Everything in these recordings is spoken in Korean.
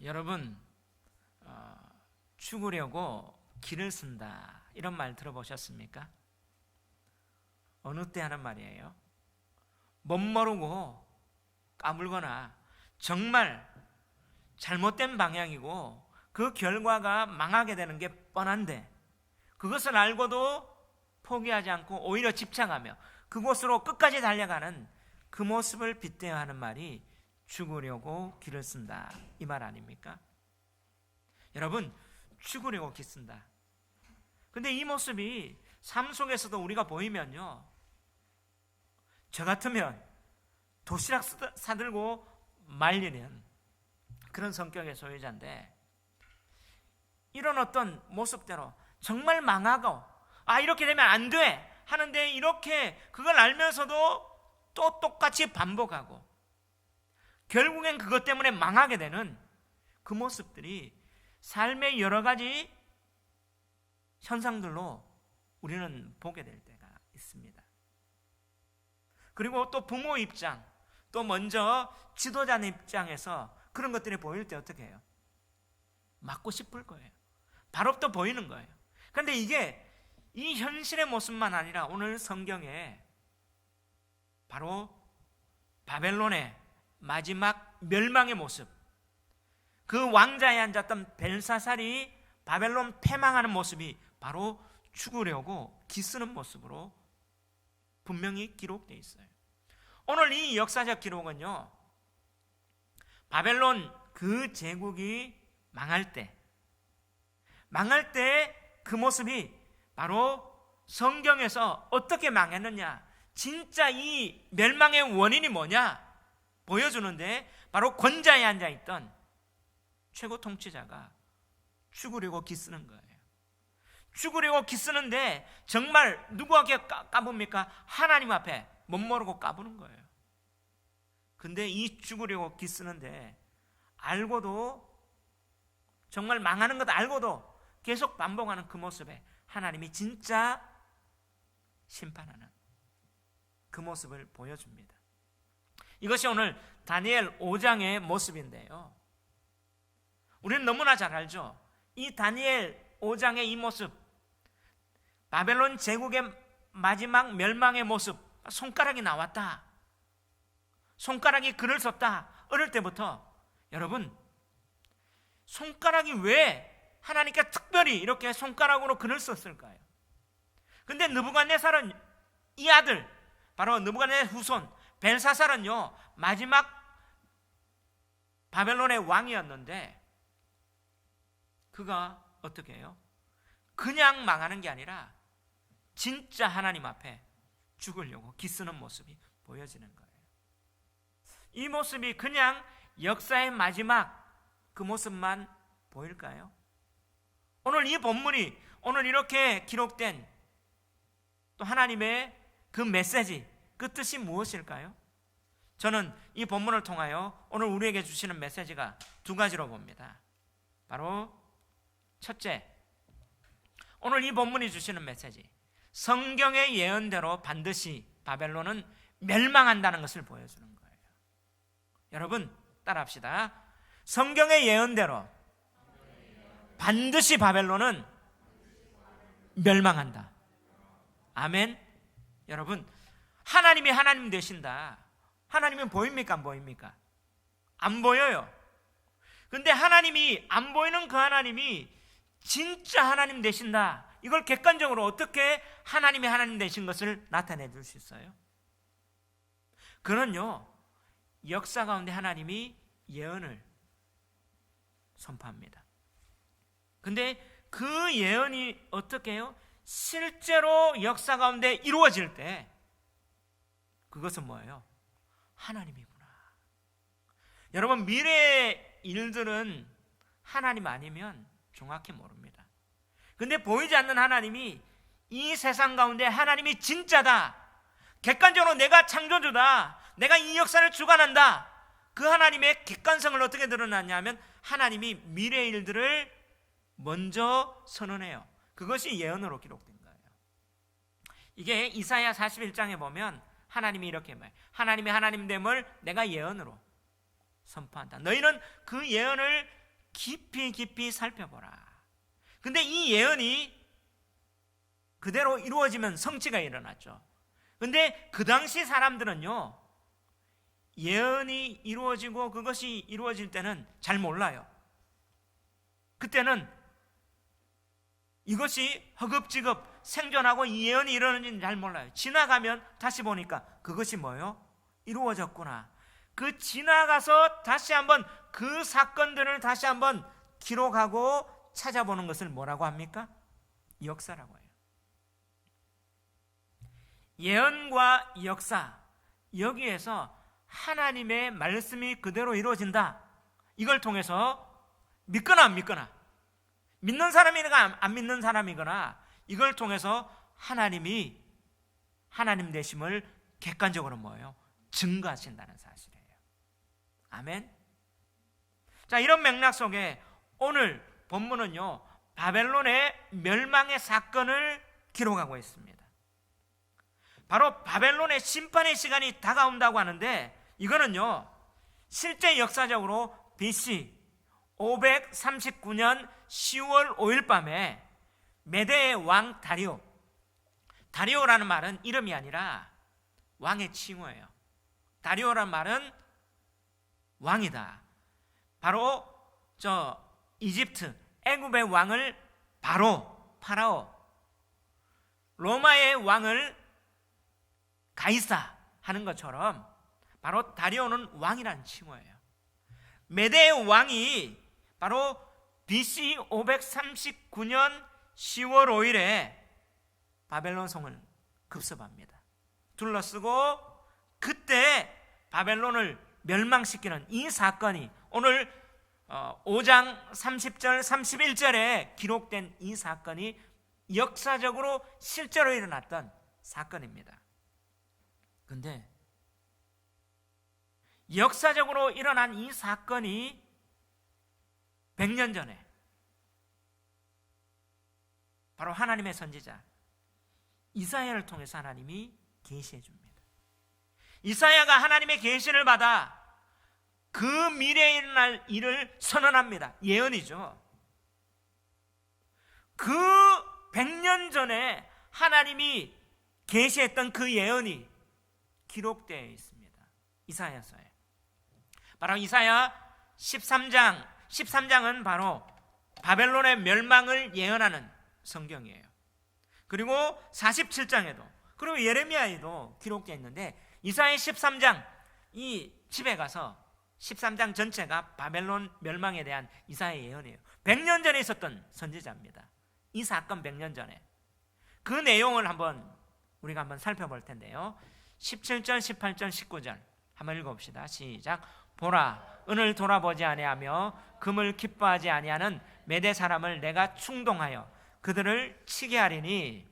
여러분, 죽으려고 길을 쓴다, 이런 말 들어보셨습니까? 어느 때 하는 말이에요? 멋모르고 까불거나 정말 잘못된 방향이고 그 결과가 망하게 되는 게 뻔한데 그것을 알고도 포기하지 않고 오히려 집착하며 그곳으로 끝까지 달려가는 그 모습을 빗대어 하는 말이 죽으려고 길을 쓴다, 이 말 아닙니까? 여러분, 죽으려고 길 쓴다. 근데 이 모습이 삶 속에서도 우리가 보이면요, 저 같으면 도시락 사들고 말리는 그런 성격의 소유자인데, 이런 어떤 모습대로 정말 망하고 이렇게 되면 안 돼 하는데 이렇게 그걸 알면서도 또 똑같이 반복하고 결국엔 그것 때문에 망하게 되는 그 모습들이 삶의 여러 가지 현상들로 우리는 보게 될 때가 있습니다. 그리고 또 부모 입장, 또 먼저 지도자의 입장에서 그런 것들이 보일 때 어떻게 해요? 맞고 싶을 거예요. 바로 또 보이는 거예요. 그런데 이게 이 현실의 모습만 아니라 오늘 성경에 바로 바벨론의 마지막 멸망의 모습, 그 왕자에 앉았던 벨사살이 바벨론 패망하는 모습이 바로 죽으려고 기쓰는 모습으로 분명히 기록되어 있어요. 오늘 이 역사적 기록은요, 바벨론 그 제국이 망할 때 그 모습이 바로 성경에서 어떻게 망했느냐, 진짜 이 멸망의 원인이 뭐냐 보여주는데, 바로 권좌에 앉아있던 최고 통치자가 죽으려고 기쓰는 거예요. 죽으려고 기쓰는데 정말 누구에게 까붑니까? 하나님 앞에 멋모르고 까부는 거예요. 근데 이 죽으려고 기쓰는데 알고도, 정말 망하는 것 알고도 계속 반복하는 그 모습에 하나님이 진짜 심판하는 그 모습을 보여줍니다. 이것이 오늘 다니엘 5장의 모습인데요, 우리는 너무나 잘 알죠. 이 다니엘 5장의 이 모습, 바벨론 제국의 마지막 멸망의 모습, 손가락이 나왔다, 손가락이 글을 썼다. 어릴 때부터 여러분, 손가락이 왜 하나님께 특별히 이렇게 손가락으로 글을 썼을까요? 근데 느부갓네살은, 이 아들 바로 느부갓네살 후손 벨사살은요, 마지막 바벨론의 왕이었는데 그가 어떻게 해요? 그냥 망하는 게 아니라 진짜 하나님 앞에 죽으려고 기쓰는 모습이 보여지는 거예요. 이 모습이 그냥 역사의 마지막 그 모습만 보일까요? 오늘 이 본문이, 오늘 이렇게 기록된 또 하나님의 그 메시지, 그 뜻이 무엇일까요? 저는 이 본문을 통하여 오늘 우리에게 주시는 메시지가 두 가지로 봅니다. 바로 첫째, 오늘 이 본문이 주시는 메시지, 성경의 예언대로 반드시 바벨론은 멸망한다는 것을 보여주는 거예요. 여러분 따라합시다. 성경의 예언대로 반드시 바벨론은 멸망한다. 아멘. 여러분, 하나님이 하나님 되신다. 하나님은 보입니까? 안 보입니까? 안 보여요. 근데 하나님이 안 보이는 그 하나님이 진짜 하나님 되신다. 이걸 객관적으로 어떻게 하나님이 하나님 되신 것을 나타내 줄 수 있어요? 그는요, 역사 가운데 하나님이 예언을 선포합니다. 근데 그 예언이 어떻게 해요? 실제로 역사 가운데 이루어질 때 그것은 뭐예요? 하나님이구나. 여러분, 미래의 일들은 하나님 아니면 정확히 모릅니다. 근데 보이지 않는 하나님이 이 세상 가운데 하나님이 진짜다, 객관적으로 내가 창조주다, 내가 이 역사를 주관한다, 그 하나님의 객관성을 어떻게 드러났냐면 하나님이 미래의 일들을 먼저 선언해요. 그것이 예언으로 기록된 거예요. 이게 이사야 41장에 보면 하나님이 이렇게 말해요. 하나님의 하나님됨을 내가 예언으로 선포한다. 너희는 그 예언을 깊이 살펴보라. 근데 이 예언이 그대로 이루어지면 성취가 일어났죠. 근데 그 당시 사람들은요, 예언이 이루어지고 그것이 이루어질 때는 잘 몰라요. 그때는 이것이 허겁지겁 생존하고 이 예언이 이루어지는지는 잘 몰라요. 지나가면 다시 보니까 그것이 뭐예요? 이루어졌구나. 그 지나가서 다시 한번 그 사건들을 다시 한번 기록하고 찾아보는 것을 뭐라고 합니까? 역사라고 해요. 예언과 역사, 여기에서 하나님의 말씀이 그대로 이루어진다. 이걸 통해서 믿거나 안 믿거나, 믿는 사람이거나 안 믿는 사람이거나, 이걸 통해서 하나님이 하나님 되심을 객관적으로 뭐예요? 증거하신다는 사실이에요. 아멘. 자, 이런 맥락 속에 오늘 본문은요, 바벨론의 멸망의 사건을 기록하고 있습니다. 바로 바벨론의 심판의 시간이 다가온다고 하는데, 이거는요 실제 역사적으로 BC 539년 10월 5일 밤에 메대의 왕 다리오라는 말은 이름이 아니라 왕의 칭호예요. 다리오라는 말은 왕이다. 바로 이집트 애굽의 왕을 파라오, 로마의 왕을 가이사 하는 것처럼 바로 다리오는 왕이라는 칭호예요. 메대의 왕이 바로 BC 539년 10월 5일에 바벨론 성을 급습합니다. 둘러쓰고 그때 바벨론을 멸망시키는 이 사건이 오늘 5장 30절 31절에 기록된 이 사건이 역사적으로 실제로 일어났던 사건입니다. 그런데 역사적으로 일어난 이 사건이 100년 전에 바로 하나님의 선지자 이사야를 통해서 하나님이 계시해 줍니다. 이사야가 하나님의 계시를 받아 그 미래에 일어날 일을 선언합니다. 예언이죠. 그 100년 전에 하나님이 계시했던 그 예언이 기록되어 있습니다. 이사야서에. 바로 이사야 13장은 바로 바벨론의 멸망을 예언하는 성경이에요. 그리고 47장에도, 그리고 예레미야에도 기록되어 있는데, 이사야 13장 이 집에 가서 13장 전체가 바벨론 멸망에 대한 이사야의 예언이에요. 100년 전에 있었던 선지자입니다. 이 사건 100년 전에. 그 내용을 우리가 한번 살펴볼 텐데요. 17절, 18절, 19절 한번 읽어봅시다. 시작. 보라, 은을 돌아보지 아니하며 금을 기뻐하지 아니하는 메대 사람을 내가 충동하여 그들을 치게 하리니,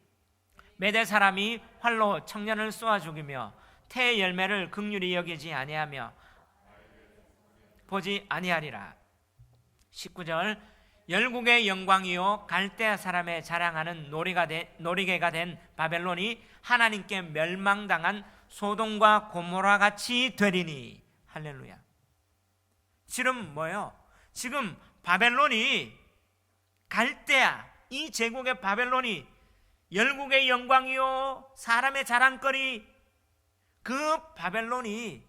메대 사람이 활로 청년을 쏘아 죽이며 태의 열매를 긍휼히 여기지 아니하며 보지 아니하리라. 19절. 열국의 영광이요 갈대아 사람의 자랑하는 놀이개가 된 바벨론이 하나님께 멸망당한 소돔과 고모라 같이 되리니. 할렐루야. 지금 뭐예요? 지금 바벨론이, 갈대아 이 제국의 바벨론이 열국의 영광이요 사람의 자랑거리, 그 바벨론이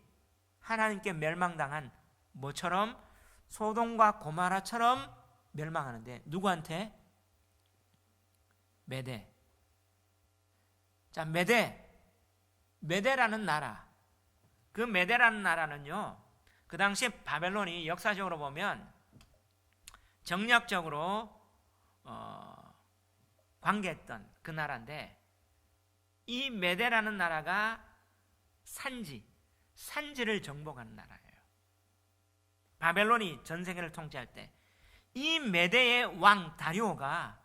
하나님께 멸망당한 뭐처럼? 소돔과 고모라처럼 멸망하는데, 누구한테? 메대. 자, 메대라는 나라, 그 메대라는 나라는요, 그 당시 바벨론이 역사적으로 보면 정략적으로 관계했던 그 나라인데, 이 메대라는 나라가 산지를 정복하는 나라예요. 바벨론이 전 세계를 통치할 때 이 메대의 왕 다리오가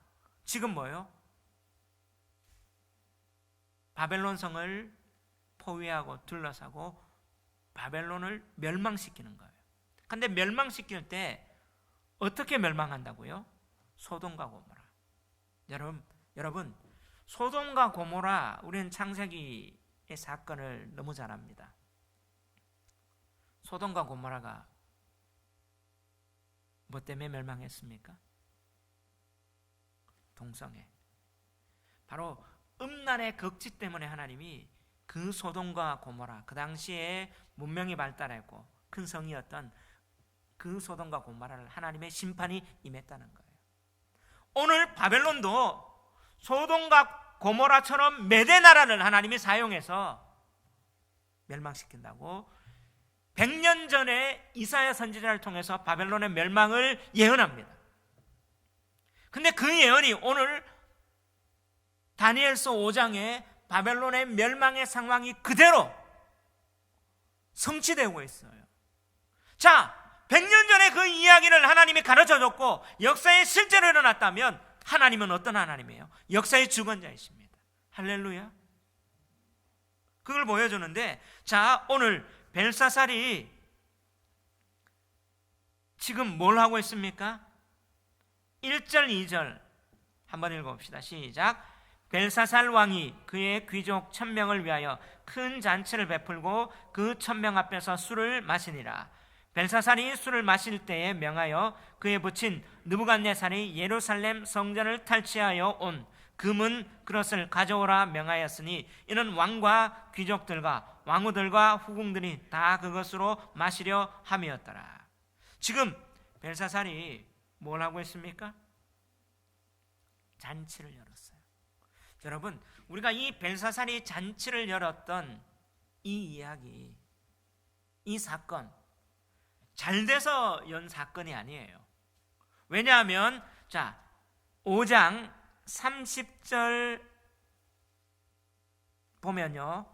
지금 뭐예요? 바벨론 성을 포위하고 둘러싸고 바벨론을 멸망시키는 거예요. 그런데 멸망시킬 때 어떻게 멸망한다고요? 소돔과 고모라. 여러분, 소돔과 고모라, 우리는 창세기의 사건을 너무 잘 압니다. 소돔과 고모라가 뭐 때문에 멸망했습니까? 동성애. 바로 음란의 극치 때문에 하나님이 그 소돔과 고모라, 그 당시에 문명이 발달했고 큰 성이었던 그 소돔과 고모라를 하나님의 심판이 임했다는 거예요. 오늘 바벨론도 소돔과 고모라처럼 메대 나라를 하나님이 사용해서 멸망시킨다고 100년 전에 이사야 선지자를 통해서 바벨론의 멸망을 예언합니다. 근데 그 예언이 오늘 다니엘서 5장에 바벨론의 멸망의 상황이 그대로 성취되고 있어요. 자, 100년 전에 그 이야기를 하나님이 가르쳐줬고 역사에 실제로 일어났다면 하나님은 어떤 하나님이에요? 역사의 주권자이십니다. 할렐루야. 그걸 보여주는데, 자, 오늘 벨사살이 지금 뭘 하고 있습니까? 1절 2절 한번 읽어봅시다. 시작. 벨사살 왕이 그의 귀족 1000명을 위하여 큰 잔치를 베풀고 그 1000명 앞에서 술을 마시니라. 벨사살이 술을 마실 때에 명하여 그의 부친 느부갓네살이 예루살렘 성전을 탈취하여 온 금은 그릇을 가져오라 명하였으니 이는 왕과 귀족들과 왕후들과 후궁들이 다 그것으로 마시려 함이었더라. 지금 벨사살이 뭘 하고 있습니까? 잔치를 열었어요. 여러분, 우리가 이 벨사살이 잔치를 열었던 이 이야기, 이 사건, 잘 돼서 연 사건이 아니에요. 왜냐하면 자, 5장 30절 보면요,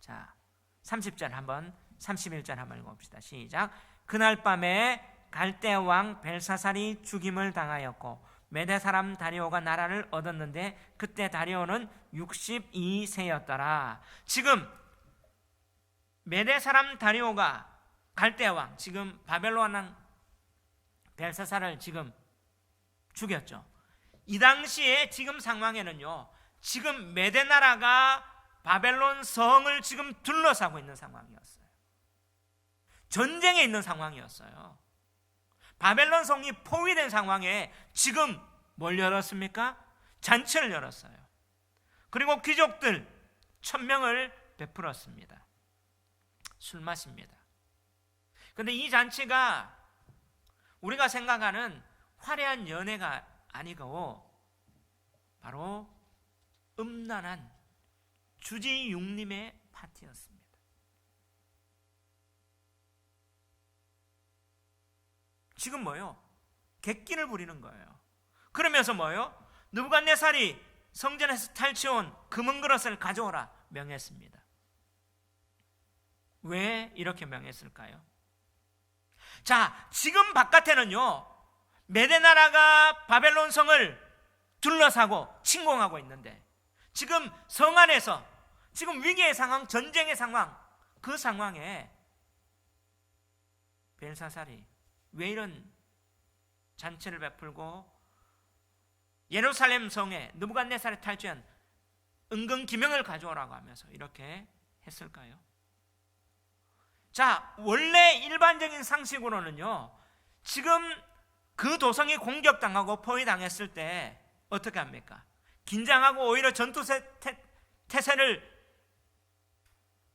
자 30절 한번 31절 한번 읽어봅시다. 시작. 그날 밤에 갈대 왕 벨사살이 죽임을 당하였고 메대 사람 다리오가 나라를 얻었는데 그때 다리오는 62세였더라. 지금 메대 사람 다리오가 갈대 왕, 지금 바벨론 왕 벨사살을 지금 죽였죠. 이 당시에 지금 상황에는요, 지금 메대 나라가 바벨론 성을 지금 둘러싸고 있는 상황이었어요. 전쟁에 있는 상황이었어요. 바벨론 성이 포위된 상황에 지금 뭘 열었습니까? 잔치를 열었어요. 그리고 귀족들 1000명을 베풀었습니다. 술 마십니다. 그런데 이 잔치가 우리가 생각하는 화려한 연회가 아니고 바로 음란한 주지육림의 파티였습니다. 지금 뭐요? 객기를 부리는 거예요. 그러면서 뭐요? 느부갓네살이 성전에서 탈취온 금은 그릇을 가져오라 명했습니다. 왜 이렇게 명했을까요? 자, 지금 바깥에는요, 메대 나라가 바벨론 성을 둘러싸고 침공하고 있는데 지금 성 안에서 지금 위기의 상황, 전쟁의 상황, 그 상황에 벨사살이 왜 이런 잔치를 베풀고 예루살렘 성에 느부갓네살이 탈취한 은근 기명을 가져오라고 하면서 이렇게 했을까요? 자, 원래 일반적인 상식으로는요, 지금 그 도성이 공격당하고 포위당했을 때 어떻게 합니까? 긴장하고 오히려 전투태세를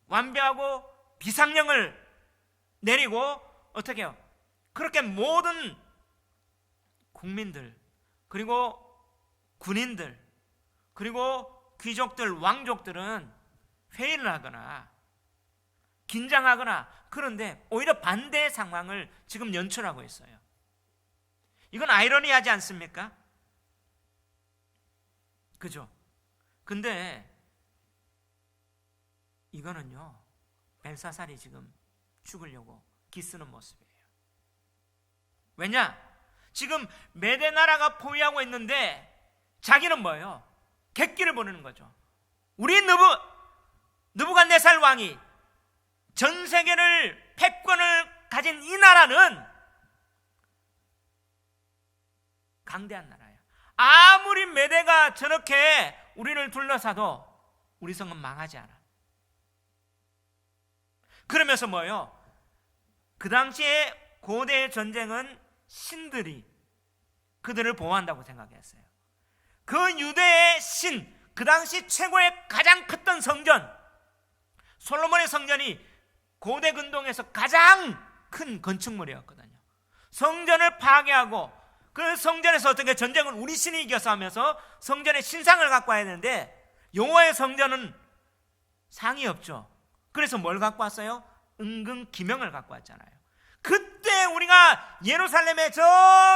완비하고 비상령을 내리고 어떻게 해요? 그렇게 모든 국민들, 그리고 군인들, 그리고 귀족들, 왕족들은 회의를 하거나 긴장하거나, 그런데 오히려 반대의 상황을 지금 연출하고 있어요. 이건 아이러니하지 않습니까? 그죠? 근데 이거는요, 벨사살이 지금 죽으려고 기쓰는 모습이에요. 왜냐? 지금 메대 나라가 포위하고 있는데 자기는 뭐예요? 객기를 부리는 거죠. 우리 느부갓네살 왕이 전 세계를 패권을 가진 이 나라는 강대한 나라예요. 아무리 메대가 저렇게 우리를 둘러싸도 우리 성은 망하지 않아. 그러면서 뭐예요? 그 당시에 고대 전쟁은 신들이 그들을 보호한다고 생각했어요. 그 유대의 신, 그 당시 최고의 가장 컸던 성전, 솔로몬의 성전이 고대 근동에서 가장 큰 건축물이었거든요. 성전을 파괴하고 그 성전에서 어떻게 전쟁을 우리 신이 이겨서 하면서 성전에 신상을 갖고 와야 되는데 여호와의 성전은 상이 없죠. 그래서 뭘 갖고 왔어요? 은근 기명을 갖고 왔잖아요. 그때 우리가 예루살렘의 저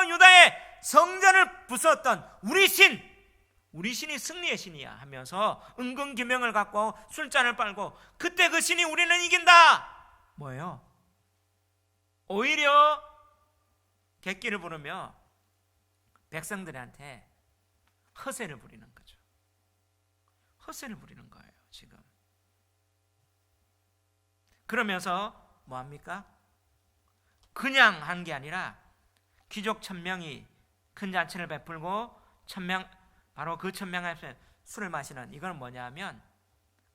유다의 성전을 부수었던 우리 신이 승리의 신이야 하면서 은근 기명을 갖고 술잔을 빨고 그때 그 신이 우리는 이긴다. 뭐예요? 오히려 객기를 부르며 백성들한테 허세를 부리는 거죠. 허세를 부리는 거예요 지금. 그러면서 뭐합니까? 그냥 한 게 아니라 귀족 1000명이 큰 잔치를 베풀고 1000명, 바로 그 1000명 앞에 술을 마시는, 이건 뭐냐 하면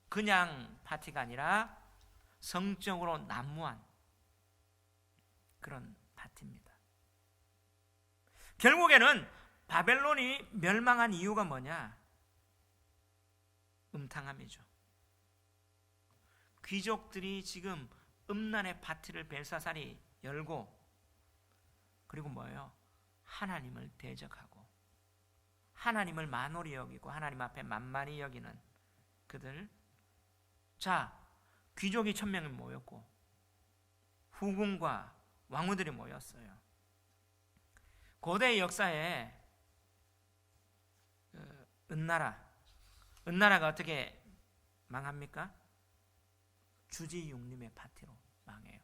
그냥 파티가 아니라 성적으로 난무한 그런 파티입니다. 결국에는 바벨론이 멸망한 이유가 뭐냐? 음탕함이죠. 귀족들이 지금 음란의 파티를 벨사살이 열고, 그리고 뭐예요? 하나님을 대적하고 하나님을 만홀히 여기고 하나님 앞에 만만히 여기는 그들. 자, 귀족이 1000명이 모였고 후궁과 왕후들이 모였어요. 고대 역사에 은나라가 어떻게 망합니까? 주지육림의 파티로 망해요.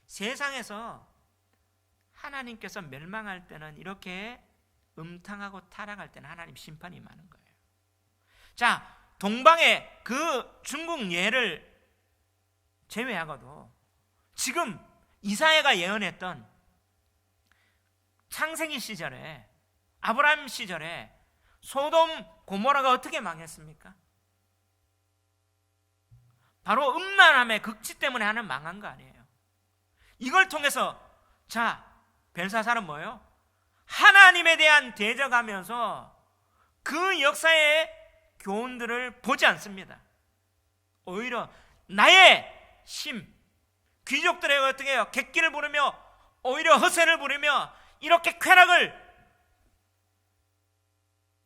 세상에서 하나님께서 멸망할 때는 이렇게 음탕하고 타락할 때는 하나님 심판이 많은 거예요. 자, 동방의 그 중국 예를 제외하고도 지금 이사야가 예언했던 창세기 시절에, 아브라함 시절에 소돔 고모라가 어떻게 망했습니까? 바로 음란함의 극치 때문에 하는 망한 거 아니에요. 이걸 통해서 자, 벨사살은 뭐예요? 하나님에 대한 대적하면서 그 역사의 교훈들을 보지 않습니다. 오히려 나의 심, 귀족들에게 어떻게 해요? 객기를 부르며 오히려 허세를 부르며 이렇게 쾌락을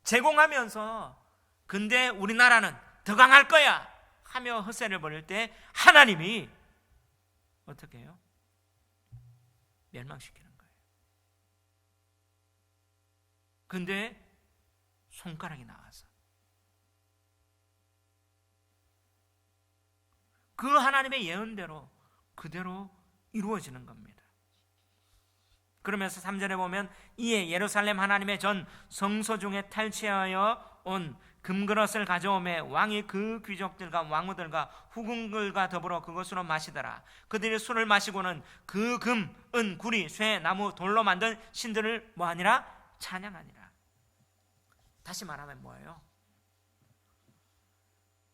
제공하면서, 근데 우리나라는 더 강할 거야 하며 허세를 부릴 때 하나님이 어떻게 해요? 멸망시키는 거예요. 근데 손가락이 나와서 그 하나님의 예언대로 그대로 이루어지는 겁니다. 그러면서 3절에 보면 이에 예루살렘 하나님의 전 성소 중에 탈취하여 온 금그릇을 가져오매 왕이 그 귀족들과 왕후들과 후궁들과 더불어 그것으로 마시더라. 그들이 술을 마시고는 그 금, 은, 구리, 쇠, 나무, 돌로 만든 신들을 뭐하니라? 찬양하니라. 다시 말하면 뭐예요?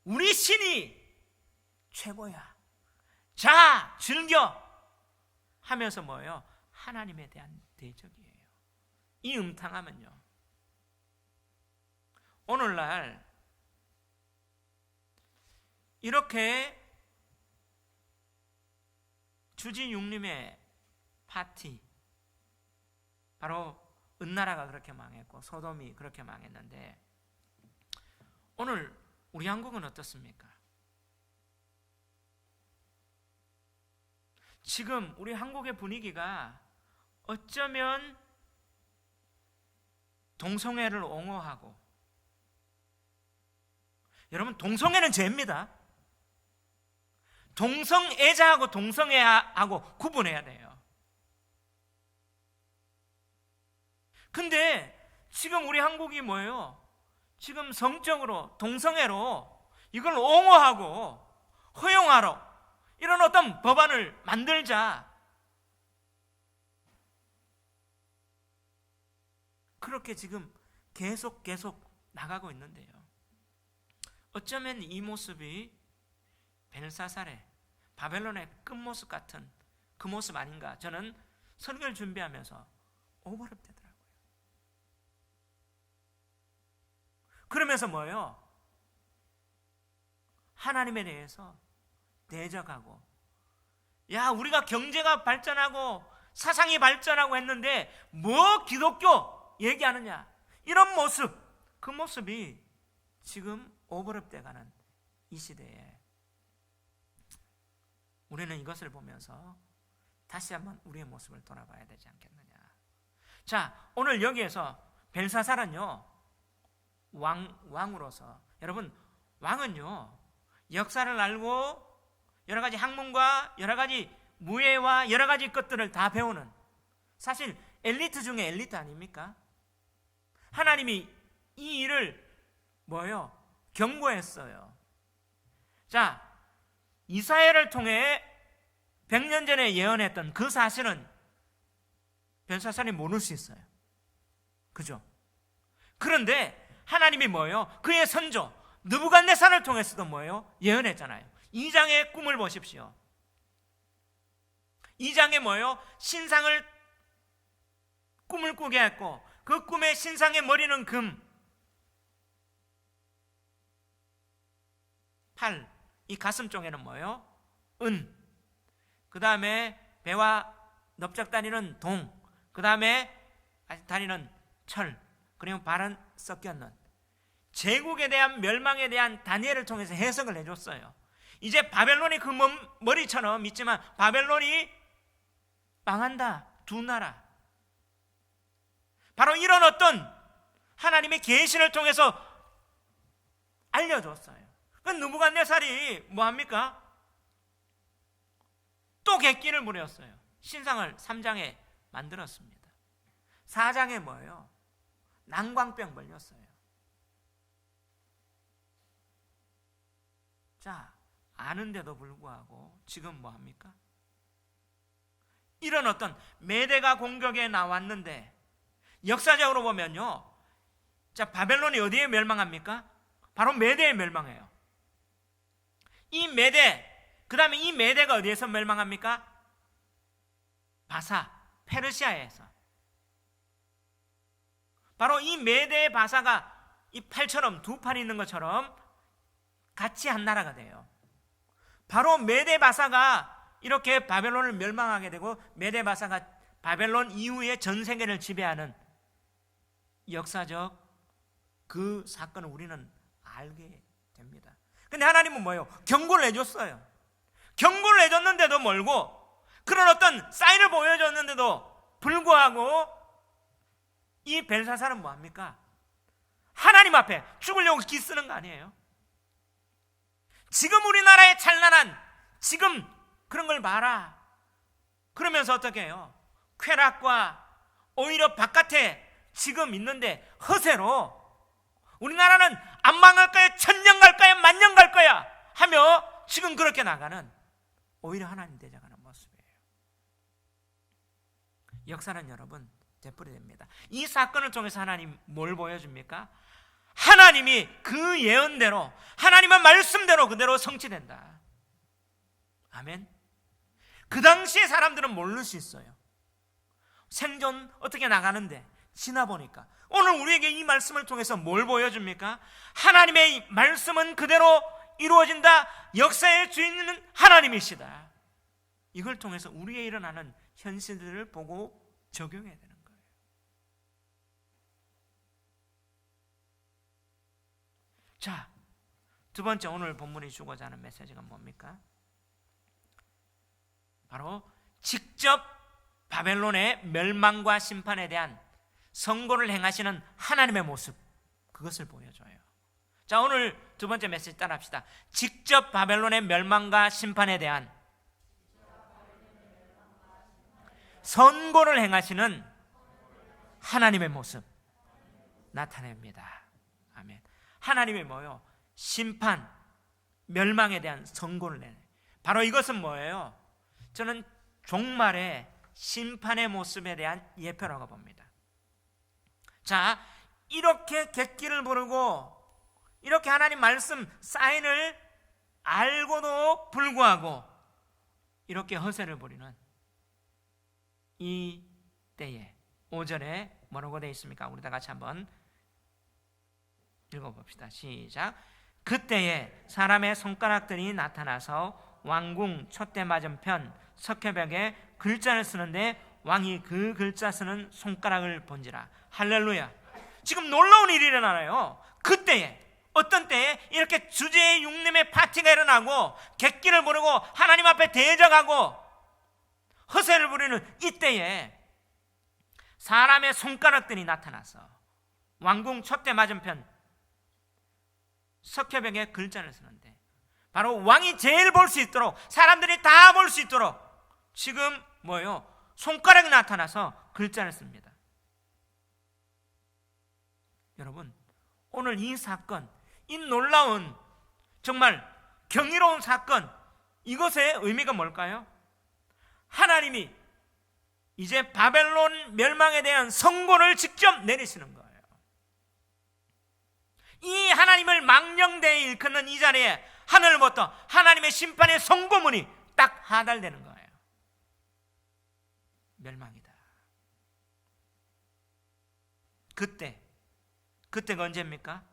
우리 신이 최고야, 자 즐겨 하면서 뭐예요? 하나님에 대한 대적이에요. 이 음탕함은요, 오늘날 이렇게 주지육림의 파티, 바로 은나라가 그렇게 망했고 소돔이 그렇게 망했는데 오늘 우리 한국은 어떻습니까? 지금 우리 한국의 분위기가 어쩌면 동성애를 옹호하고, 여러분 동성애는 죄입니다. 동성애자하고 동성애하고 구분해야 돼요. 근데 지금 우리 한국이 뭐예요? 지금 성적으로 동성애로 이걸 옹호하고 허용하러 이런 어떤 법안을 만들자, 그렇게 지금 계속 나가고 있는데요, 어쩌면 이 모습이 벨사살의 바벨론의 끝모습 같은 그 모습 아닌가. 저는 설교를 준비하면서 오버랩되더라고요. 그러면서 뭐예요? 하나님에 대해서 대적하고, 야, 우리가 경제가 발전하고 사상이 발전하고 했는데 뭐 기독교 얘기하느냐, 이런 모습, 그 모습이 지금 오버랩돼 가는 이 시대에 우리는 이것을 보면서 다시 한번 우리의 모습을 돌아봐야 되지 않겠느냐. 자, 오늘 여기에서 벨사살은요, 왕으로서, 여러분, 왕은요, 역사를 알고 여러 가지 학문과 여러 가지 무예와 여러 가지 것들을 다 배우는, 사실 엘리트 중에 엘리트 아닙니까? 하나님이 이 일을 뭐예요? 경고했어요. 자, 이사야를 통해 100년 전에 예언했던 그 사실은 벨사살이 모를 수 있어요. 그죠? 그런데 하나님이 뭐예요? 그의 선조 느부갓네살을 통해서도 뭐예요? 예언했잖아요. 2장의 꿈을 보십시오. 2장에 뭐예요? 신상을 꿈을 꾸게 했고, 그 꿈의 신상의 머리는 금, 팔, 이 가슴 쪽에는 뭐예요? 은, 그 다음에 배와 넓적다리는 동, 그 다음에 다리는 철, 그리고 발은 섞였는, 제국에 대한 멸망에 대한 다니엘을 통해서 해석을 해줬어요. 이제 바벨론이 그 머리처럼 있지만 바벨론이 망한다. 두 나라. 바로 이런 어떤 하나님의 계시를 통해서 알려줬어요. 그 느부갓네살이 뭐합니까? 또 객기를 부렸어요. 신상을 3장에 만들었습니다. 4장에 뭐예요? 난광병 걸렸어요. 자, 아는데도 불구하고 지금 뭐합니까? 이런 어떤 메대가 공격에 나왔는데, 역사적으로 보면요, 자, 바벨론이 어디에 멸망합니까? 바로 메대에 멸망해요. 이 메대, 그 다음에 이 메대가 어디에서 멸망합니까? 바사, 페르시아에서. 바로 이 메대의 바사가 이 팔처럼 두 팔이 있는 것처럼 같이 한 나라가 돼요. 바로 메대 바사가 이렇게 바벨론을 멸망하게 되고, 메대 바사가 바벨론 이후에 전 세계를 지배하는 역사적 그 사건을 우리는 알게 됩니다. 근데 하나님은 뭐예요? 경고를 해줬어요. 경고를 해줬는데도 멀고, 그런 어떤 사인을 보여줬는데도 불구하고 이 벨사살은 뭐합니까? 하나님 앞에 죽으려고 기 쓰는 거 아니에요? 지금 우리나라의 찬란한 지금 그런 걸 봐라. 그러면서 어떻게 해요? 쾌락과 오히려 바깥에 지금 있는데 허세로 우리나라는 안 망할 거야, 천년 갈 거야, 만년 갈 거야 하며 지금 그렇게 나가는, 오히려 하나님 대적하는 모습이에요. 역사는 여러분 되풀이됩니다. 이 사건을 통해서 하나님 뭘 보여줍니까? 하나님이 그 예언대로, 하나님의 말씀대로 그대로 성취된다. 아멘. 그 당시에 사람들은 모를 수 있어요. 생존 어떻게 나가는데 지나보니까. 오늘 우리에게 이 말씀을 통해서 뭘 보여줍니까? 하나님의 말씀은 그대로 이루어진다. 역사의 주인은 하나님이시다. 이걸 통해서 우리에 일어나는 현실들을 보고 적용해야 되는 거예요. 자, 두 번째 오늘 본문이 주고자 하는 메시지가 뭡니까? 바로 직접 바벨론의 멸망과 심판에 대한 선고를 행하시는 하나님의 모습, 그것을 보여줘요. 자, 오늘 두 번째 메시지 따라합시다. 직접 바벨론의 멸망과 심판에 대한 선고를 행하시는 하나님의 모습 나타냅니다. 아멘. 하나님의 뭐예요? 심판, 멸망에 대한 선고를 내요. 바로 이것은 뭐예요? 저는 종말의 심판의 모습에 대한 예표라고 봅니다. 자, 이렇게 객기를 부르고 이렇게 하나님 말씀 사인을 알고도 불구하고 이렇게 허세를 부리는 이 때에 5절에 뭐라고 되어 있습니까? 우리 다 같이 한번 읽어봅시다. 시작. 그때에 사람의 손가락들이 나타나서 왕궁 촛대 맞은편 석회벽에 글자를 쓰는데 왕이 그 글자 쓰는 손가락을 본지라. 할렐루야. 지금 놀라운 일이 일어나요. 그때에, 어떤 때에 이렇게 주제의 육림의 파티가 일어나고 객기를 부르고 하나님 앞에 대적하고 허세를 부리는 이때에 사람의 손가락들이 나타나서 왕궁 촛대 맞은편 석회벽에 글자를 쓰는데, 바로 왕이 제일 볼 수 있도록, 사람들이 다 볼 수 있도록 지금 뭐예요? 손가락이 나타나서 글자를 씁니다. 여러분, 오늘 이 사건, 이 놀라운 정말 경이로운 사건, 이것의 의미가 뭘까요? 하나님이 이제 바벨론 멸망에 대한 선고를 직접 내리시는 거예요. 이 하나님을 망령되이 일컫는 이 자리에 하늘부터 하나님의 심판의 선고문이 딱 하달되는 거예요. 멸망이다. 그때가 언제입니까?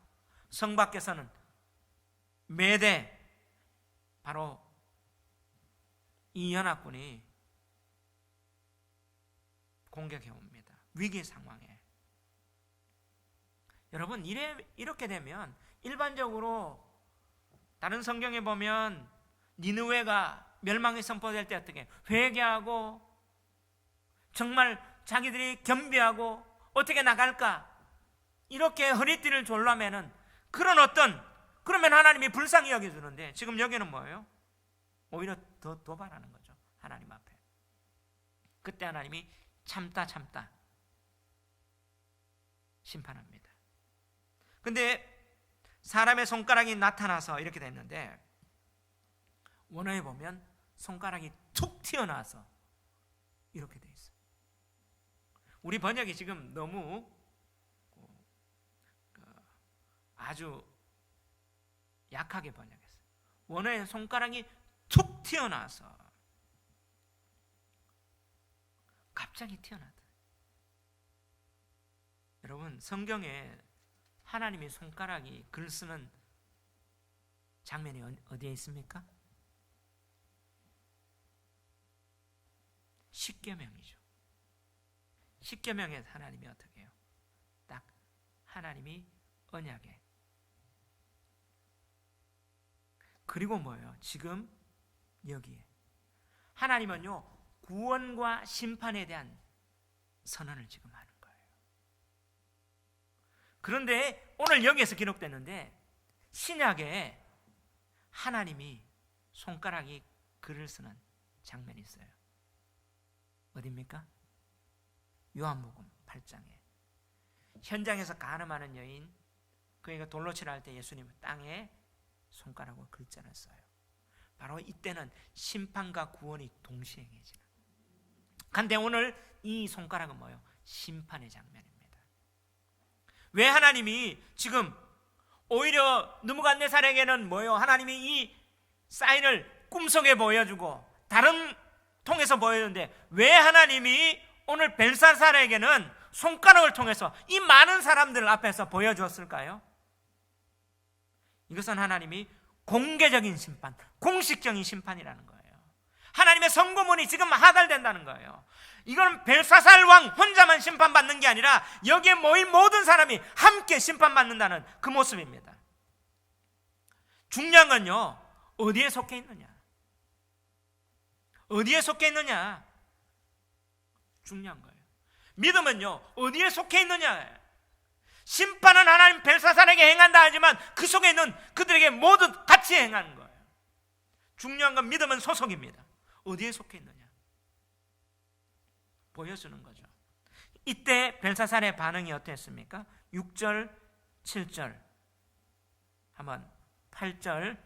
성 밖에서는 매대 바로 이 연합군이 공격해 옵니다. 위기 상황에. 여러분, 이렇게 되면 일반적으로 다른 성경에 보면 니느웨가 멸망이 선포될 때 어떻게 회개하고 정말 자기들이 겸비하고 어떻게 나갈까 이렇게 허리띠를 졸라매는 그러면 하나님이 불쌍히 여겨주는데, 지금 여기는 뭐예요? 오히려 더 도발하는 거죠. 하나님 앞에. 그때 하나님이 참다 심판합니다. 근데 사람의 손가락이 나타나서 이렇게 됐는데, 원어에 보면 손가락이 툭 튀어나와서 이렇게 돼 있어요. 우리 번역이 지금 너무 아주 약하게 번역했어요. 원어에 손가락이 툭 튀어나와서, 갑자기 튀어나왔다. 여러분, 성경에 하나님의 손가락이 글 쓰는 장면이 어디에 있습니까? 십계명이죠. 십계명에서 하나님이 어떻게 해요? 딱 하나님이 언약에. 그리고 뭐예요? 지금 여기에 하나님은요, 구원과 심판에 대한 선언을 지금 하는 거예요. 그런데 오늘 여기에서 기록됐는데, 신약에 하나님이 손가락이 글을 쓰는 장면이 있어요. 어디입니까? 요한복음 8장에 현장에서 간음하는 여인, 그러니까 돌로 치라 할 때 예수님은 땅에 손가락으로 글자를 써요. 바로 이때는 심판과 구원이 동시에 행해지는. 그런데 오늘 이 손가락은 뭐예요? 심판의 장면입니다. 왜 하나님이 지금 오히려 느부갓네살에게는 뭐예요? 하나님이 이 사인을 꿈속에 보여주고 다른 통해서 보여주는데, 왜 하나님이 오늘 벨사살에게는 손가락을 통해서 이 많은 사람들 앞에서 보여주었을까요? 이것은 하나님이 공개적인 심판, 공식적인 심판이라는 거예요. 하나님의 선고문이 지금 하달된다는 거예요. 이건 벨사살 왕 혼자만 심판받는 게 아니라 여기에 모인 모든 사람이 함께 심판받는다는 그 모습입니다. 중요한 건요, 어디에 속해 있느냐? 어디에 속해 있느냐? 중요한 거예요. 믿음은요, 어디에 속해 있느냐? 심판은 하나님 벨사살에게 행한다 하지만 그 속에 있는 그들에게 모두 같이 행하는 거예요. 중요한 건 믿음은 소속입니다. 어디에 속해 있느냐? 보여주는 거죠. 이때 벨사살의 반응이 어땠습니까? 6절, 7절, 한번 8절,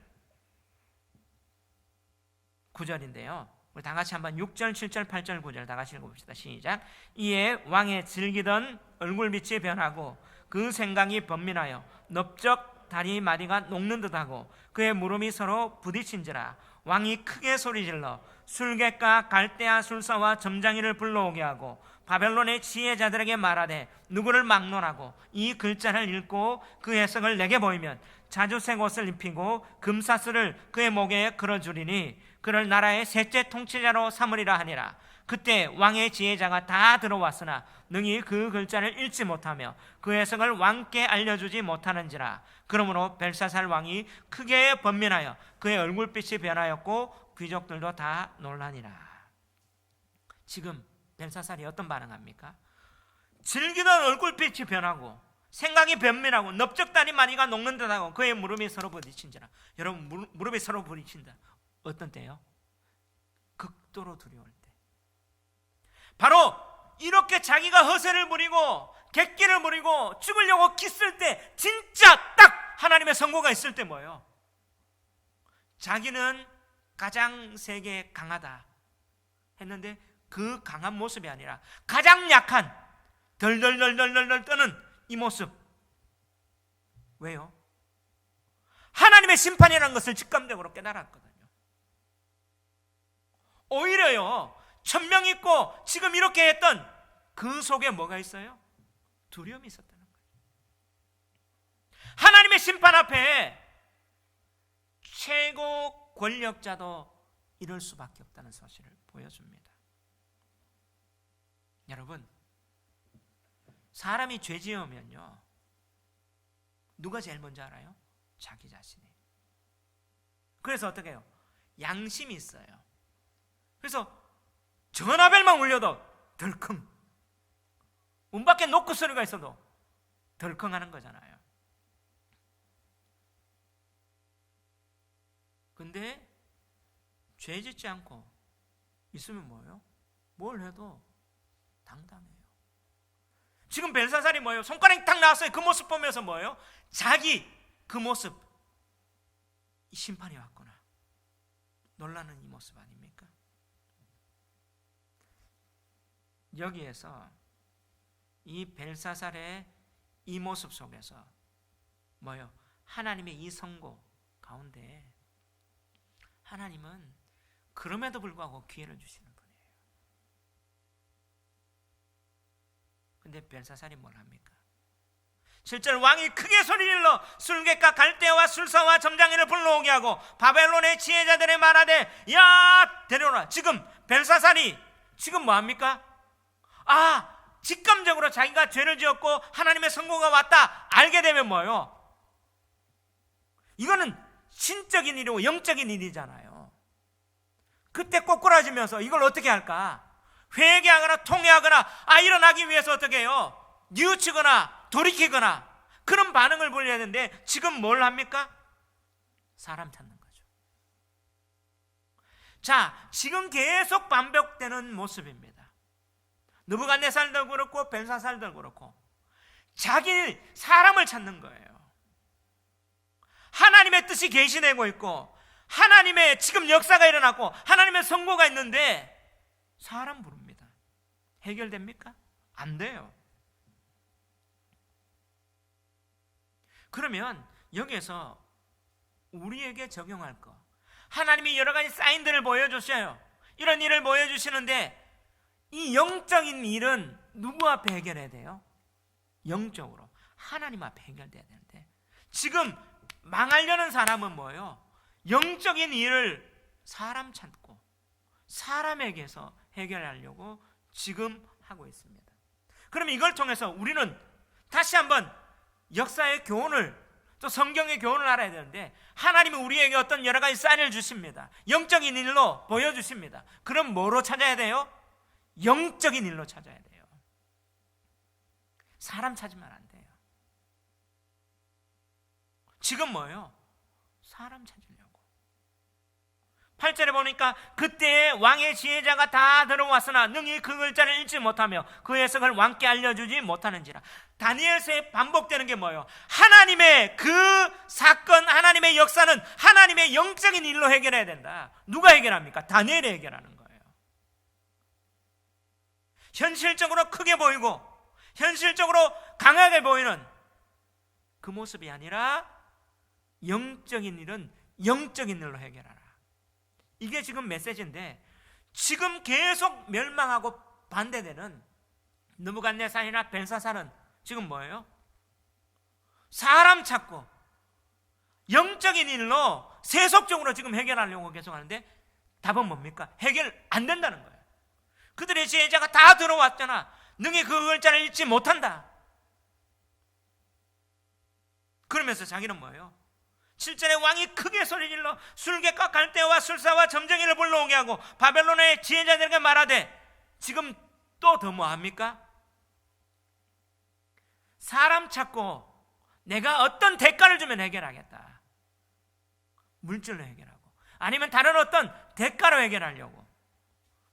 9절인데요. 우리 다 같이 한번 6절, 7절, 8절, 9절 다 같이 읽어봅시다. 시작. 이에 왕의 즐기던 얼굴빛이 변하고 그 생각이 번민하여 넓적 다리 마디가 녹는 듯하고 그의 무릎이 서로 부딪힌지라. 왕이 크게 소리질러 술객과 갈대아 술사와 점장이를 불러오게 하고 바벨론의 지혜자들에게 말하되 누구를 막론하고 이 글자를 읽고 그 해석을 내게 보이면 자주색 옷을 입히고 금사슬을 그의 목에 걸어주리니 그를 나라의 셋째 통치자로 삼으리라 하니라. 그때 왕의 지혜자가 다 들어왔으나 능히 그 글자를 읽지 못하며 그 해석을 왕께 알려주지 못하는지라. 그러므로 벨사살 왕이 크게 번민하여 그의 얼굴빛이 변하였고 귀족들도 다 놀라니라. 지금 벨사살이 어떤 반응합니까? 즐기던 얼굴빛이 변하고 생각이 변민하고 넓적다리 마디가 녹는 듯하고 그의 무릎이 서로 부딪힌지라. 여러분, 무릎이 서로 부딪힌다. 어떤 때요? 극도로 두려울 때. 바로 이렇게 자기가 허세를 부리고 객기를 부리고 죽으려고 기쓸 때, 진짜 딱 하나님의 선고가 있을 때 뭐예요? 자기는 가장 세계에 강하다 했는데 그 강한 모습이 아니라 가장 약한 덜덜덜덜덜 떠는 이 모습. 왜요? 하나님의 심판이라는 것을 직감적으로 깨달았거든요. 오히려요, 천명 있고 지금 이렇게 했던 그 속에 뭐가 있어요? 두려움이 있었다는 거예요. 하나님의 심판 앞에 최고 권력자도 이럴 수밖에 없다는 사실을 보여줍니다. 여러분, 사람이 죄 지으면요, 누가 제일 먼저 알아요? 자기 자신이. 그래서 어떻게 해요? 양심이 있어요. 그래서 전화벨만 울려도 덜컹, 문 밖에 노크 소리가 있어도 덜컹 하는 거잖아요. 근데 죄 짓지 않고 있으면 뭐예요? 뭘 해도 당당해요. 지금 벨사살이 뭐예요? 손가락이 딱 나왔어요. 그 모습 보면서 뭐예요? 자기 그 모습, 이 심판이 왔구나, 놀라는 이 모습 아닙니까? 여기에서 이 벨사살의 이 모습 속에서 뭐예요? 하나님의 이 선고 가운데 하나님은 그럼에도 불구하고 기회를 주시는 분이에요. 근데 벨사살이 뭘 합니까? 7절, 왕이 크게 소리질러 술객과 갈대와 술사와 점장이를 불러오게 하고 바벨론의 지혜자들의 말하되 야 데려오라. 지금 벨사살이 지금 뭐 합니까? 직감적으로 자기가 죄를 지었고 하나님의 선고가 왔다 알게 되면 뭐예요? 이거는 신적인 일이고 영적인 일이잖아요. 그때 꼬꾸라지면서 이걸 어떻게 할까? 회개하거나 통회하거나 일어나기 위해서 어떻게 해요? 뉘우치거나 돌이키거나 그런 반응을 보여야 되는데 지금 뭘 합니까? 사람 찾는 거죠. 자, 지금 계속 반복되는 모습입니다. 느부갓네살도 그렇고 벨사살도 그렇고 자기 사람을 찾는 거예요. 하나님의 뜻이 계시되고 있고 하나님의 지금 역사가 일어났고 하나님의 선고가 있는데 사람 부릅니다. 해결됩니까? 안 돼요. 그러면 여기에서 우리에게 적용할 거, 하나님이 여러 가지 사인들을 보여주셔요. 이런 일을 보여주시는데 이 영적인 일은 누구 앞에 해결해야 돼요? 영적으로 하나님 앞에 해결돼야 되는데 지금 망하려는 사람은 뭐예요? 영적인 일을 사람 찾고 사람에게서 해결하려고 지금 하고 있습니다. 그럼 이걸 통해서 우리는 다시 한번 역사의 교훈을, 또 성경의 교훈을 알아야 되는데 하나님이 우리에게 어떤 여러 가지 사인을 주십니다. 영적인 일로 보여주십니다. 그럼 뭐로 찾아야 돼요? 영적인 일로 찾아야 돼요. 사람 찾으면 안 돼요. 지금 뭐예요? 사람 찾으려고. 8절에 보니까 그때 왕의 지혜자가 다 들어왔으나 능히 그 글자를 읽지 못하며 그 해석을 왕께 알려주지 못하는지라. 다니엘서에 반복되는 게 뭐예요? 하나님의 그 사건, 하나님의 역사는 하나님의 영적인 일로 해결해야 된다. 누가 해결합니까? 다니엘이 해결하는 거예요. 현실적으로 크게 보이고 현실적으로 강하게 보이는 그 모습이 아니라 영적인 일은 영적인 일로 해결하라. 이게 지금 메시지인데, 지금 계속 멸망하고 반대되는 느부갓네살이나 벨사살은 지금 뭐예요? 사람 찾고 영적인 일로 세속적으로 지금 해결하려고 계속 하는데, 답은 뭡니까? 해결 안 된다는 거예요. 그들의 제자가 다 들어왔잖아. 능히 그 글자를 읽지 못한다. 그러면서 자기는 뭐예요? 7절에 왕이 크게 소리질러 술객과 갈대와 술사와 점쟁이를 불러오게 하고 바벨론의 지혜자들에게 말하되, 지금 또 더 뭐합니까? 사람 찾고 내가 어떤 대가를 주면 해결하겠다. 물질로 해결하고, 아니면 다른 어떤 대가로 해결하려고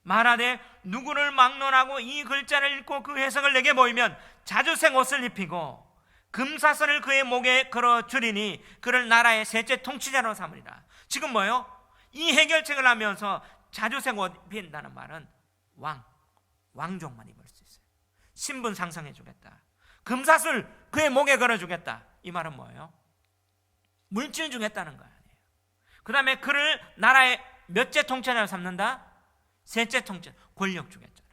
말하되, 누구를 막론하고 이 글자를 읽고 그 해석을 내게 보이면 자주색 옷을 입히고 금사슬을 그의 목에 걸어 주리니 그를 나라의 셋째 통치자로 삼으리라. 지금 뭐예요? 이 해결책을 하면서 자주색 옷 입힌다는 말은 왕족만 입을 수 있어요. 신분 상승해 주겠다. 금사슬 그의 목에 걸어 주겠다. 이 말은 뭐예요? 물질 주겠다는 거 아니에요. 그 다음에 그를 나라의 몇째 통치자로 삼는다? 셋째 통치, 권력 주겠잖아.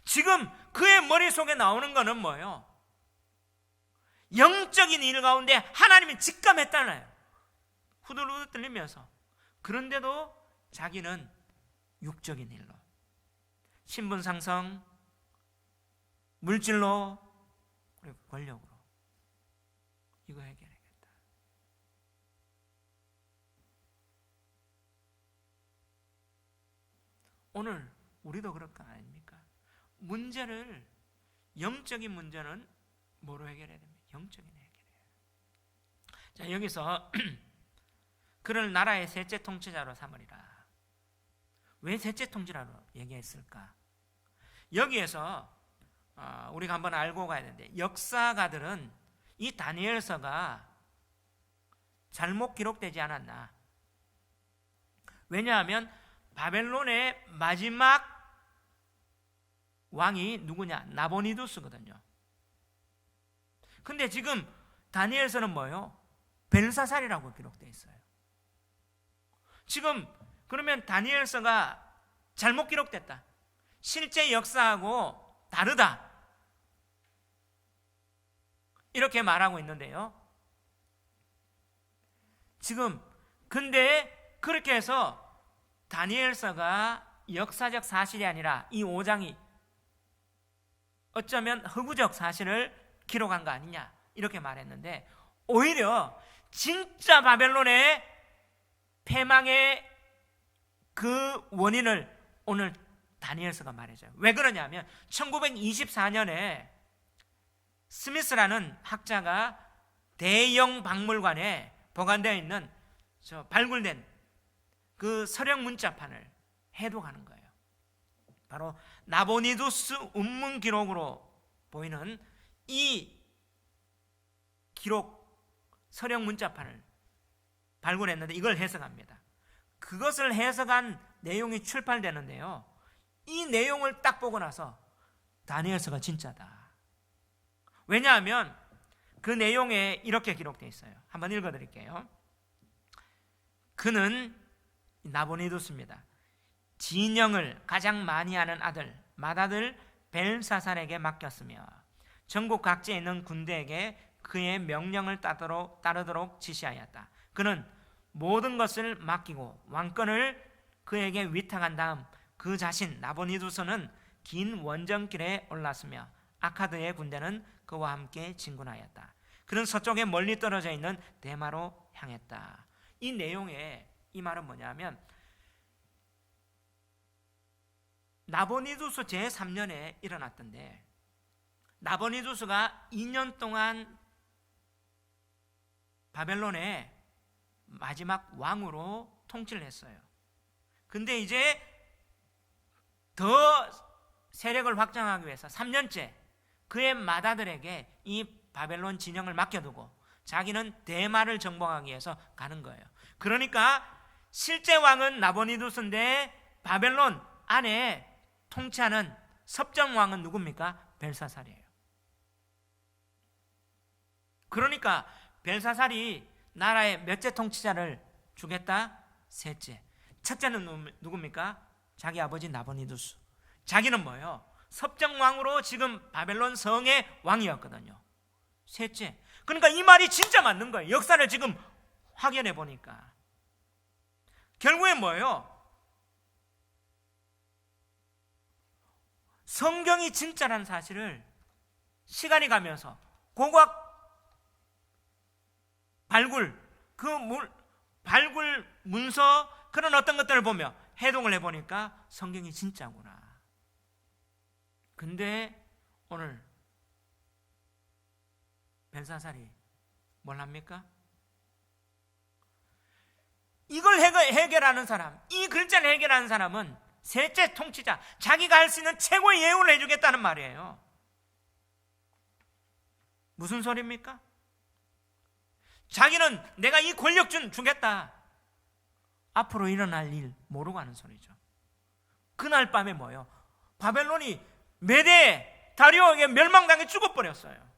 지금 그의 머릿속에 나오는 거는 뭐예요? 영적인 일 가운데 하나님이 직감했다나요. 후들후들 들리면서. 그런데도 자기는 육적인 일로, 신분 상승, 물질로, 그리고 권력으로 이거 해결해야겠다. 오늘 우리도 그럴 거 아닙니까? 문제를, 영적인 문제는 뭐로 해결해야 됩니까? 영적인 해결이에요. 자, 여기서 그를 나라의 셋째 통치자로 삼으리라. 왜 셋째 통치자로 얘기했을까? 여기에서 우리가 한번 알고 가야 되는데, 역사가들은 이 다니엘서가 잘못 기록되지 않았나. 왜냐하면 바벨론의 마지막 왕이 누구냐? 나보니두스거든요. 근데 지금 다니엘서는 뭐예요? 벨사살이라고 기록되어 있어요. 지금 그러면 다니엘서가 잘못 기록됐다, 실제 역사하고 다르다, 이렇게 말하고 있는데요. 지금 근데 그렇게 해서 다니엘서가 역사적 사실이 아니라 이 5장이 어쩌면 허구적 사실을 기록한 거 아니냐, 이렇게 말했는데, 오히려 진짜 바벨론의 패망의 그 원인을 오늘 다니엘서가 말해줘요. 왜 그러냐면 1924년에 스미스라는 학자가 대영 박물관에 보관되어 있는 발굴된 그 서령 문자판을 해독하는 거예요. 바로 나보니두스 운문 기록으로 보이는 이 기록 서령 문자판을 발굴했는데 이걸 해석합니다. 그것을 해석한 내용이 출판되는데요, 이 내용을 딱 보고 나서 다니엘서가 진짜다. 왜냐하면 그 내용에 이렇게 기록되어 있어요. 한번 읽어드릴게요. 그는 나보니두스입니다. 진영을 가장 많이 하는 아들 맏아들 벨사살에게 맡겼으며 전국 각지에 있는 군대에게 그의 명령을 따르도록 지시하였다. 그는 모든 것을 맡기고 왕권을 그에게 위탁한 다음 그 자신 나보니두스는 긴 원정길에 올랐으며 아카드의 군대는 그와 함께 진군하였다. 그는 서쪽에 멀리 떨어져 있는 대마로 향했다. 이 내용에 이 말은 뭐냐면, 나보니두스 제3년에 일어났던데, 나보니두스가 2년 동안 바벨론의 마지막 왕으로 통치를 했어요. 근데 이제 더 세력을 확장하기 위해서 3년째 그의 맏아들에게 이 바벨론 진영을 맡겨두고 자기는 대마를 정복하기 위해서 가는 거예요. 그러니까 실제 왕은 나보니두스인데 바벨론 안에 통치하는 섭정왕은 누굽니까? 벨사살이에요. 그러니까 벨사살이 나라의 몇째 통치자를 주겠다? 셋째. 첫째는 누굽니까? 자기 아버지 나보니두스. 자기는 뭐예요? 섭정왕으로 지금 바벨론 성의 왕이었거든요. 셋째. 그러니까 이 말이 진짜 맞는 거예요. 역사를 지금 확인해 보니까. 결국엔 뭐예요? 성경이 진짜라는 사실을 시간이 가면서 고고학 발굴 문서 그런 어떤 것들을 보며 해동을 해보니까 성경이 진짜구나. 근데 오늘 벨사살이 뭘 합니까? 이걸 해결하는 사람, 이 글자를 해결하는 사람은 셋째 통치자, 자기가 할 수 있는 최고의 예우를 해주겠다는 말이에요. 무슨 소리입니까? 자기는 내가 이 권력 주겠다. 앞으로 일어날 일 모르고 하는 소리죠. 그날 밤에 뭐예요? 바벨론이 메대 다리오에게 멸망당해 죽어버렸어요.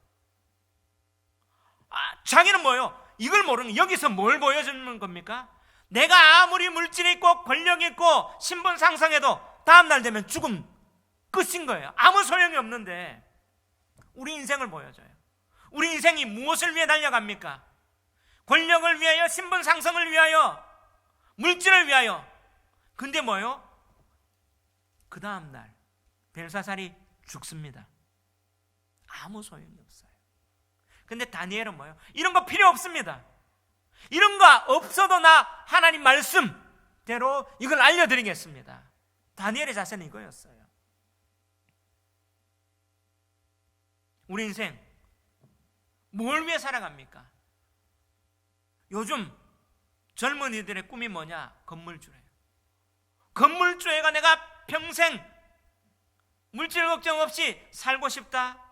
자기는 뭐예요? 이걸 모르는, 여기서 뭘 보여주는 겁니까? 내가 아무리 물질이 있고 권력이 있고 신분 상승해도 다음날 되면 죽음 끝인 거예요. 아무 소용이 없는데 우리 인생을 보여줘요. 우리 인생이 무엇을 위해 달려갑니까? 권력을 위하여, 신분 상승을 위하여, 물질을 위하여. 근데 뭐예요? 그 다음날 벨사살이 죽습니다. 아무 소용이 없어요. 근데 다니엘은 뭐예요? 이런 거 필요 없습니다. 이런 거 없어도 나 하나님 말씀대로 이걸 알려드리겠습니다. 다니엘의 자세는 이거였어요. 우리 인생 뭘 위해 살아갑니까? 요즘 젊은이들의 꿈이 뭐냐? 건물주래요. 건물주애가 내가 평생 물질 걱정 없이 살고 싶다.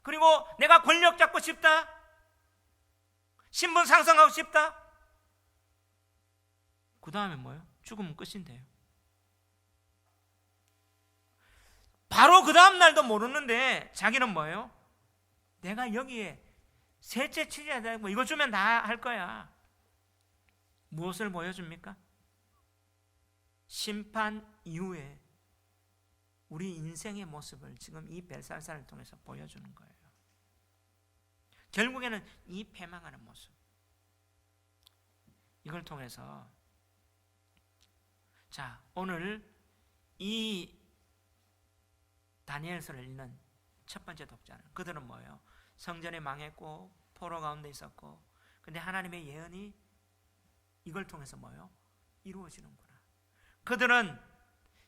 그리고 내가 권력 잡고 싶다. 신분 상승하고 싶다. 그 다음에 뭐예요? 죽으면 끝인데요. 바로 그 다음 날도 모르는데 자기는 뭐예요? 내가 여기에 셋째 취재하다 뭐 이거 주면 다 할 거야. 무엇을 보여줍니까? 심판 이후에 우리 인생의 모습을 지금 이 벨사살을 통해서 보여주는 거예요. 결국에는 이 패망하는 모습, 이걸 통해서 자, 오늘 이 다니엘서를 읽는 첫 번째 독자는, 그들은 뭐예요? 성전이 망했고 포로 가운데 있었고, 근데 하나님의 예언이 이걸 통해서 뭐예요? 이루어지는구나. 그들은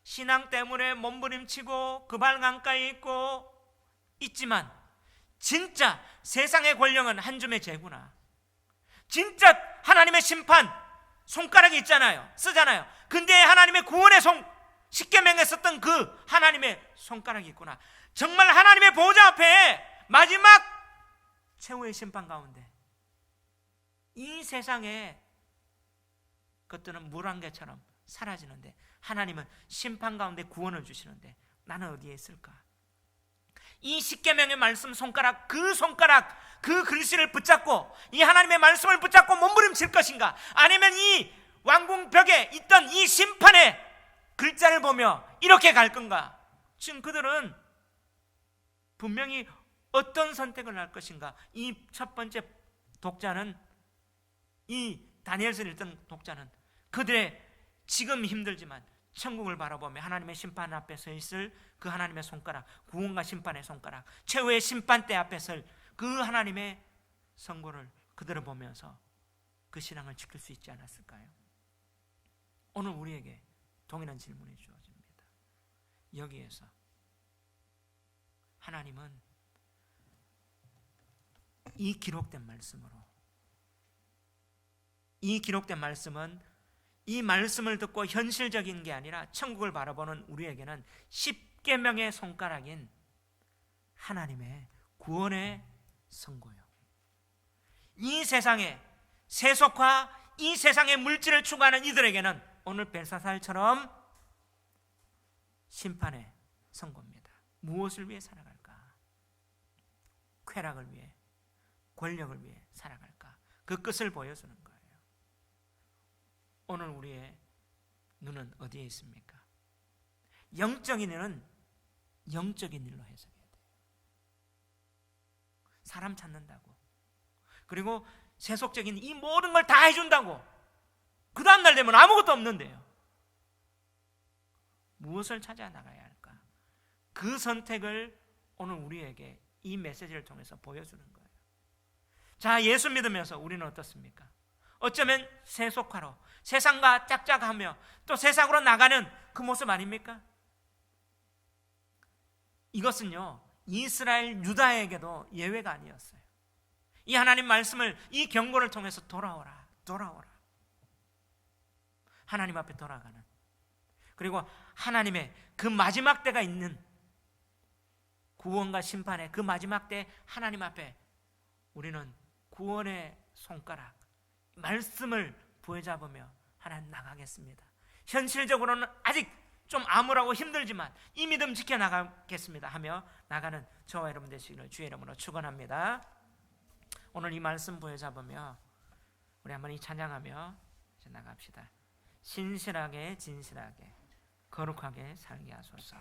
신앙 때문에 몸부림치고 그 발 강가에 있고 있지만 진짜 세상의 권력은 한 줌의 재구나. 진짜 하나님의 심판 손가락이 있잖아요. 쓰잖아요. 근데 하나님의 구원의 십계명에 썼던 그 하나님의 손가락이 있구나. 정말 하나님의 보좌 앞에 마지막 최후의 심판 가운데 이 세상의 것들은 물 한 개처럼 사라지는데 하나님은 심판 가운데 구원을 주시는데 나는 어디에 있을까? 이 십계명의 말씀 손가락, 그 글씨를 붙잡고 이 하나님의 말씀을 붙잡고 몸부림칠 것인가? 아니면 이 왕궁벽에 있던 이 심판의 글자를 보며 이렇게 갈 건가? 지금 그들은 분명히 어떤 선택을 할 것인가? 이 첫 번째 독자는, 이 다니엘서를 읽던 독자는 그들의 지금 힘들지만 천국을 바라보며 하나님의 심판 앞에 서 있을 그 하나님의 손가락, 구원과 심판의 손가락, 최후의 심판대 앞에 설 그 하나님의 선고를 그들을 보면서 그 신앙을 지킬 수 있지 않았을까요? 오늘 우리에게 동일한 질문이 주어집니다. 여기에서 하나님은 이 기록된 말씀으로, 이 기록된 말씀은 이 말씀을 듣고 현실적인 게 아니라 천국을 바라보는 우리에게는 십계명의 손가락인 하나님의 구원의 선고요. 이 세상의 세속화, 이 세상의 물질을 추구하는 이들에게는 오늘 벨사살처럼 심판의 선고입니다. 무엇을 위해 살아갈까? 쾌락을 위해, 권력을 위해 살아갈까? 그 끝을 보여주는 거예요. 오늘 우리의 눈은 어디에 있습니까? 영적인 일은 영적인 일로 해석해야 돼요. 사람 찾는다고, 그리고 세속적인 이 모든 걸 다 해준다고 그 다음날 되면 아무것도 없는데요. 무엇을 찾아 나가야 할까? 그 선택을 오늘 우리에게 이 메시지를 통해서 보여주는 거예요. 자, 예수 믿으면서 우리는 어떻습니까? 어쩌면 세속화로 세상과 짝짝하며 또 세상으로 나가는 그 모습 아닙니까? 이것은요, 이스라엘 유다에게도 예외가 아니었어요. 이 하나님 말씀을, 이 경고를 통해서 돌아오라, 돌아오라. 하나님 앞에 돌아가는, 그리고 하나님의 그 마지막 때가 있는 구원과 심판의 그 마지막 때 하나님 앞에 우리는 구원의 손가락, 말씀을 부여잡으며 하나님 나가겠습니다. 현실적으로는 아직 좀 암울하고 힘들지만 이 믿음 지켜나가겠습니다 하며 나가는 저와 여러분 되시기를 주의 이름으로 축원합니다. 오늘 이 말씀 부여잡으며 우리 한번 이 찬양하며 이제 나갑시다. 신실하게 진실하게 거룩하게 살게 하소서.